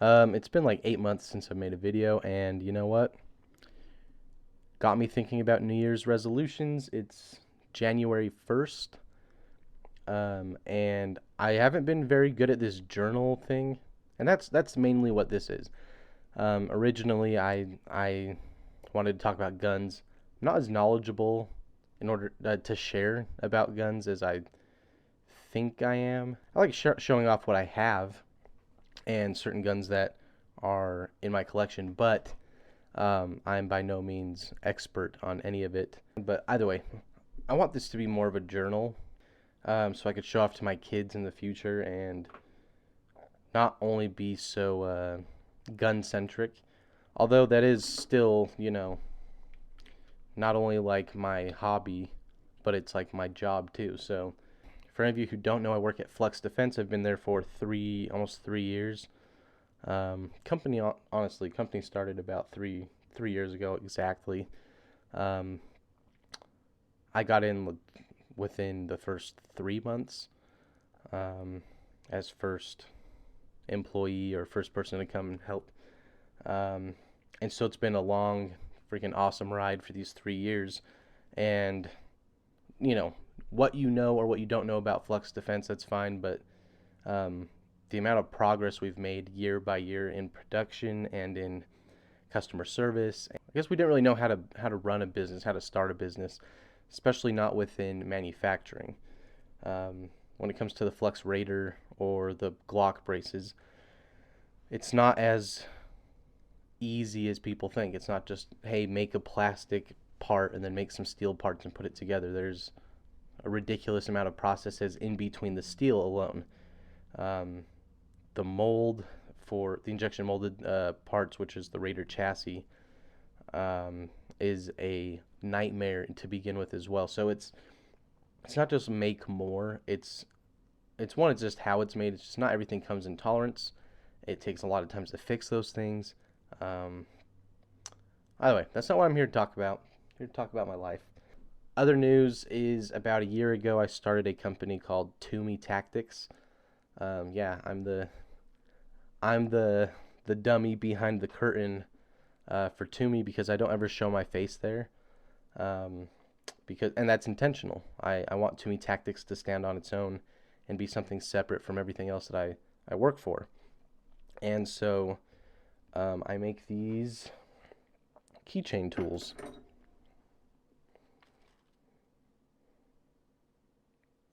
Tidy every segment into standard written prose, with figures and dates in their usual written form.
It's been like 8 months since I made a video, and you know what? Got me thinking about New Year's resolutions. It's January 1st, and I haven't been very good at this journal thing, and that's mainly what this is. Originally, I wanted to talk about guns. I'm not as knowledgeable in order to share about guns as I think I am. I like showing off what I have and certain guns that are in my collection, but I'm by no means expert on any of it. But either way, I want this to be more of a journal, so I could show off to my kids in the future and not only be so gun centric. Although that is still, not only like my hobby, but it's like my job too. So for any of you who don't know, I work at Flex Defense. I've been there for almost 3 years. Company started about three years ago exactly. Um, I got in within the first 3 months um, as first employee or first person to come and help. Um, and so it's been a long, freaking awesome ride for these 3 years. And you know what you know or what you don't know about Flux Defense, that's fine. But um, the amount of progress we've made year by year in production and in customer service. I guess we didn't really know how to run a business, how to start a business, especially not within manufacturing. When it comes to the Flex Raider or the Glock braces, it's not as easy as people think. It's not just, hey, make a plastic part and then make some steel parts and put it together. There's a ridiculous amount of processes in between the steel alone. Um, the mold for the injection molded parts, which is the Raider chassis, um, is a nightmare to begin with as well. So it's not just make more. It's just how it's made. It's just not everything comes in tolerance. It takes a lot of times to fix those things. Um, Either way, that's not what I'm here to talk about. I'm here to talk about my life. Other news is about a year ago, I started a company called Toomey Tactics. Yeah, I'm the dummy behind the curtain for Toomey because I don't ever show my face there. Um, and that's intentional. I want Toomey Tactics to stand on its own and be something separate from everything else that I work for. And so I make these keychain tools.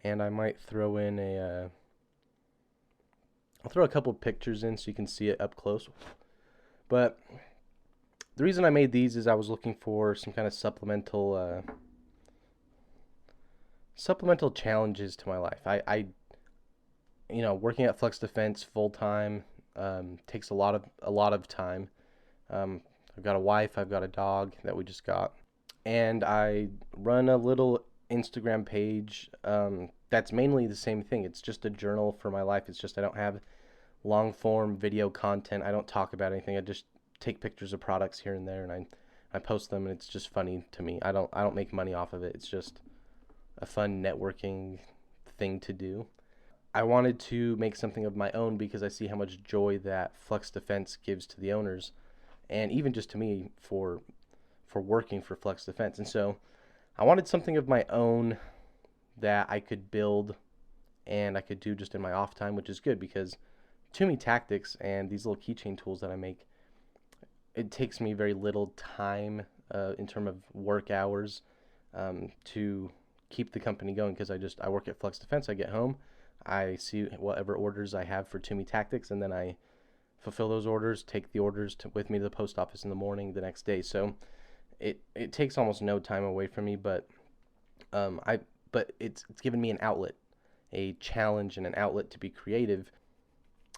And I might throw in I'll throw a couple of pictures in so you can see it up close. But the reason I made these is I was looking for some kind of supplemental challenges to my life. Working at Flex Defense full time takes a lot of time. I've got a wife, I've got a dog that we just got, and I run a little Instagram page that's mainly the same thing. It's just a journal for my life. It's just I don't have long form video content. I don't talk about anything. I just take pictures of products here and there, and I post them, and it's just funny to me. I don't make money off of it. It's just a fun networking thing to do. I wanted to make something of my own because I see how much joy that Flex Defense gives to the owners, and even just to me for working for Flex Defense. And so I wanted something of my own that I could build and I could do just in my off time, which is good because Toomey Tactics and these little keychain tools that I make, it takes me very little time in terms of work hours to keep the company going because I work at Flex Defense. I get home, I see whatever orders I have for Toomey Tactics, and then I fulfill those orders, take the orders with me to the post office in the morning the next day. So it takes almost no time away from me, but it's given me an outlet, a challenge, and an outlet to be creative.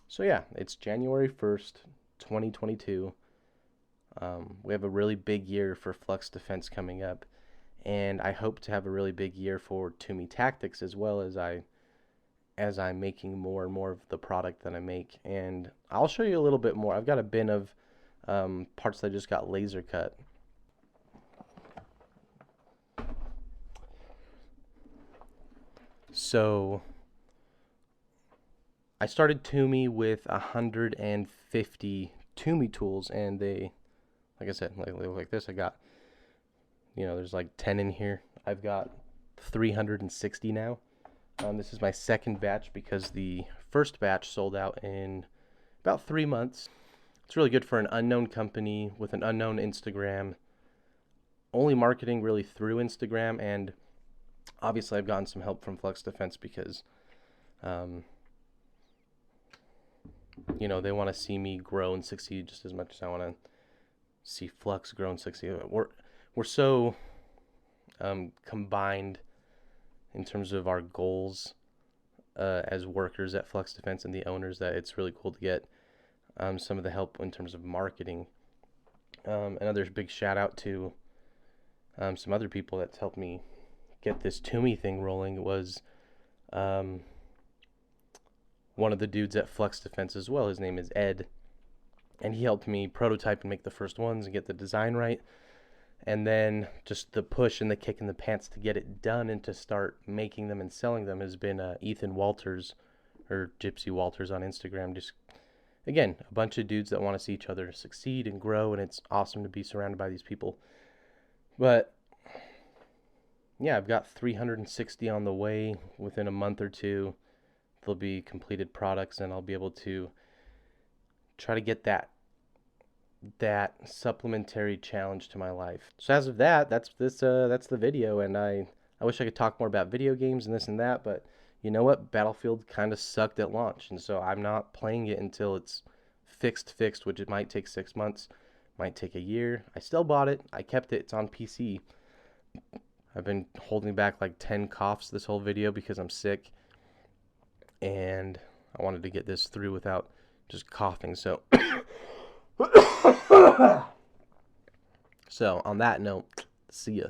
So yeah, it's January 1st, 2022. We have a really big year for Flux Defense coming up, and I hope to have a really big year for Toomey Tactics as well as I'm making more and more of the product that I make. And I'll show you a little bit more. I've got a bin of parts that I just got laser cut. So I started Toomey with 150 Toomey tools, and they, like I said, like this. I got, there's like 10 in here. I've got 360 now. This is my second batch because the first batch sold out in about 3 months. It's really good for an unknown company with an unknown Instagram, only marketing really through Instagram, and obviously I've gotten some help from Flex Defense because, they want to see me grow and succeed just as much as I want to see Flux grow and succeed. We're so combined in terms of our goals as workers at Flux Defense and the owners that it's really cool to get some of the help in terms of marketing. Another big shout out to some other people that's helped me get this Toomey thing rolling was one of the dudes at Flux Defense as well. His name is Ed, and he helped me prototype and make the first ones and get the design right. And then just the push and the kick in the pants to get it done and to start making them and selling them has been Ethan Walters, or Gypsy Walters on Instagram. Just, again, a bunch of dudes that want to see each other succeed and grow, and it's awesome to be surrounded by these people. But yeah, I've got 360 on the way. Within a month or two, they'll be completed products, and I'll be able to try to get that supplementary challenge to my life. So as of that, that's the video, and I wish I could talk more about video games and this and that, but you know what? Battlefield kind of sucked at launch, and so I'm not playing it until it's fixed, which it might take 6 months, might take a year. I still bought it. I kept it. It's on PC. I've been holding back like 10 coughs this whole video because I'm sick, and I wanted to get this through without just coughing. So so on that note, see ya.